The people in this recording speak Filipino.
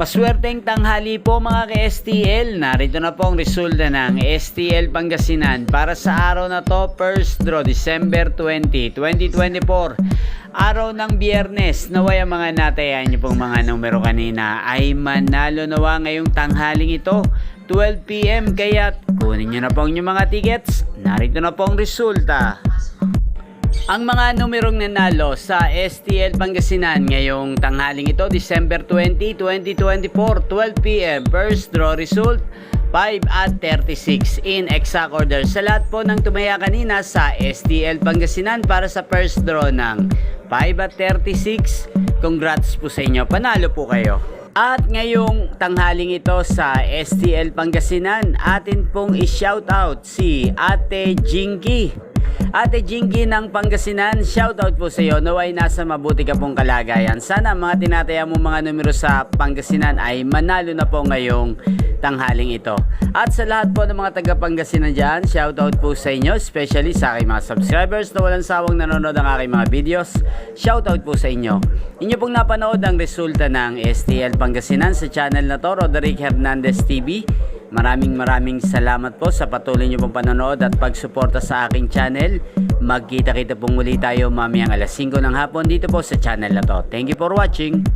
Maswerteng tanghali po mga ka-STL. Narito na po ang resulta ng STL Pangasinan para sa araw na to, first draw December 20, 2024. Araw ng Biyernes. Naway ang mga natayan niyo pong mga numero kanina ay manalo nawa ngayong tanghaling ito, 12 PM. Kaya kunin niyo na po ang inyong mga tickets. Narito na po ang resulta. Ang mga numerong nanalo sa STL Pangasinan ngayong tanghaling ito, December 20, 2024, 12 PM. First draw result, 5 at 36 in exact order. Sa lahat po ng tumaya kanina sa STL Pangasinan para sa first draw ng 5 at 36, congrats po sa inyo. Panalo po kayo. At ngayong tanghaling ito sa STL Pangasinan, atin pong i-shoutout si Ate Jinky. Ate Jinky ng Pangasinan, shoutout po sa iyo. Naway nasa mabuti ka pong kalagayan. Sana mga tinataya mo mga numero sa Pangasinan ay manalo na po ngayong tanghaling ito. At sa lahat po ng mga taga Pangasinan dyan, shoutout po sa inyo, especially sa aking mga subscribers na walang sawang nanonood ng aking mga videos. Shoutout po sa inyo. Inyo pong napanood ang resulta ng STL Pangasinan sa channel na to, Roderick Hernandez TV. Maraming salamat po sa patuloy niyo pong panonood at pagsuporta sa aking channel. Magkita-kita pong muli tayo mamayang alas 5 ng hapon dito po sa channel na to. Thank you for watching.